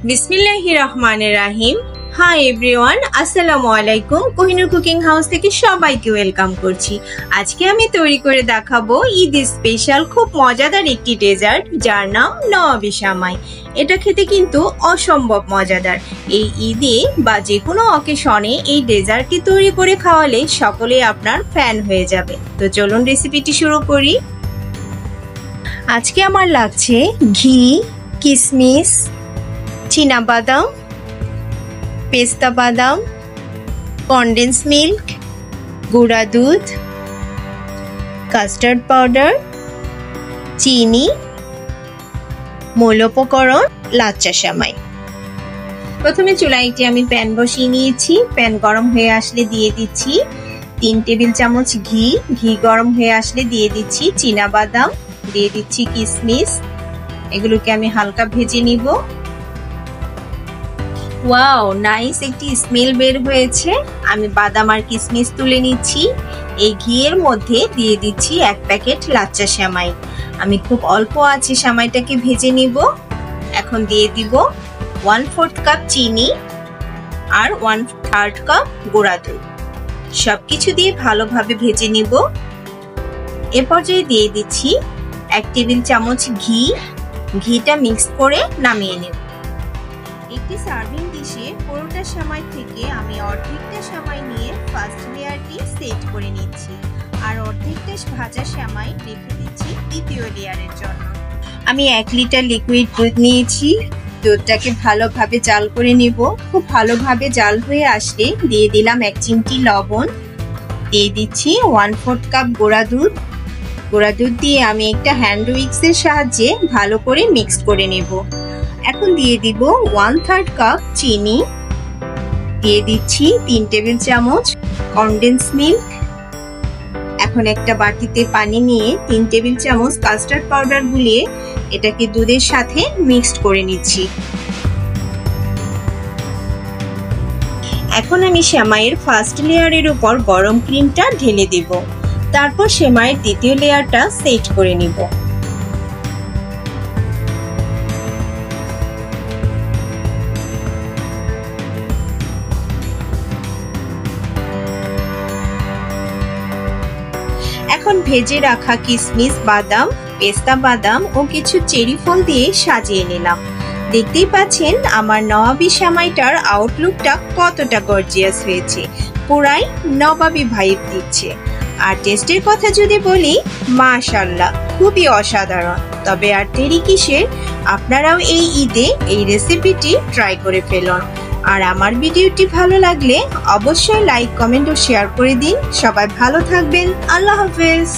বিসমিল্লাহির রহমানির রহিম। Hi everyone, আসসালামু আলাইকুম। কোহিনুর কুকিং হাউস থেকে সবাইকে ওয়েলকাম করছি। আজকে আমি তৈরি করে দেখাবো ঈদ স্পেশাল খুব মজাদার একটি ডেজার্ট, যার নাম নওয়াবি সেমাই। এটা খেতে কিন্তু অসম্ভব মজাদার। এই ঈদে বা যে কোনো অকেশনে এই ডেজার্টটি তৈরি করে খাওয়ালে সকলেই আপনার ফ্যান হয়ে যাবে। তো চলুন রেসিপিটি শুরু করি। আজকে আমার লাগছে ঘি, কিশমিশ, চীনাবাদাম, পেস্তা বাদাম, কনডেন্স মিল্ক, গুঁড়া দুধ, কাস্টার্ড পাউডার, চিনি, মূল উপকরণ লাচ্চা সেমাই। প্রথমে চুলাইতে আমি প্যান বসিয়ে নিয়েছি। প্যান গরম হয়ে আসলে দিয়ে দিচ্ছি 3 টেবিল চামচ ঘি। ঘি গরম হয়ে আসলে দিয়ে দিচ্ছি চীনাবাদাম, দিয়ে দিচ্ছি কিশমিশ। এগুলোকে আমি হালকা ভেজে নিব। ওয়াও, নাইস একটি স্মেল বের হয়েছে। আমি বাদাম আর কিশমিশ তুলে নিচ্ছি। এই ঘিয়ের মধ্যে দিয়ে দিচ্ছি 1 প্যাকেট লাচ্চা সেমাই। আমি খুব অল্প আছে সেমাইটাকে ভেজে নিব। এখন দিয়ে দিব 1/4 কাপ চিনি আর 1/3 কাপ গুঁড়া দুধ। সবকিছু দিয়ে ভালোভাবে ভেজে নিব। এ পর্যায়ে দিয়ে দিচ্ছি 1 টেবিল চামচ ঘি। ঘিটা মিক্স করে নামিয়ে নেব। একটি সার্ভিং ডিশে পুরোটা সেমাই থেকে আমি অর্ধেকটা সেমাই নিয়ে ফার্স্ট লেয়ারটি সেট করে নিচ্ছি, আর অর্ধেকটা ভাজা সেমাই রেখে দিচ্ছি দ্বিতীয় লেয়ারের জন্য। আমি 1 লিটার লিকুইড দুধ নিয়েছি। দুধটাকে ভালোভাবে জাল করে নেব। খুব ভালোভাবে জাল হয়ে আসলে দিয়ে দিলাম 1 চিমটি লবণ, দিয়ে দিচ্ছি 1/4 কাপ গুঁড়া দুধ। গুঁড়া দুধ দিয়ে আমি একটা হ্যান্ড উইক্সের সাহায্যে ভালো করে মিক্স করে নেব। এখন দিয়ে দিব 1/3 কাপ চিনি, দিয়ে দিচ্ছি 3 টেবিল চামচ কনডেন্স মিল্ক। এখন একটা বাটিতে পানি নিয়ে 3 টেবিল চামচ কাস্টার্ড পাউডার গুলিয়ে এটাকে দুধের সাথে মিক্সড করে নিচ্ছি। এখন আমি সেমাইয়ের ফার্স্ট লেয়ারের উপর গরম ক্রিমটা ঢেলে দেব। তারপর সেমাইয়ের দ্বিতীয় লেয়ারটা সেট করে নিব। এখন ভেজে রাখা কিশমিশ, বাদাম, পেস্তা বাদাম ও কিছু চেরি ফল দিয়ে সাজিয়ে নিলাম। দেখতেই পাচ্ছেন আমার নওয়াবি সেমাইটার আউটলুকটা কতটা গর্জিয়াস হয়েছে, পুরাই নবাবি ভাইব দিচ্ছে। আর টেস্টের কথা যদি বলি, মাশাআল্লাহ, খুবই অসাধারণ। তবে আর দেরি কিসের, আপনারাও এই ঈদে এই রেসিপিটি ট্রাই করে ফেলুন। আর আমার ভিডিওটি ভালো লাগলে অবশ্যই লাইক, কমেন্ট ও শেয়ার করে দিন। সবাই ভালো থাকবেন। আল্লাহ হাফেজ।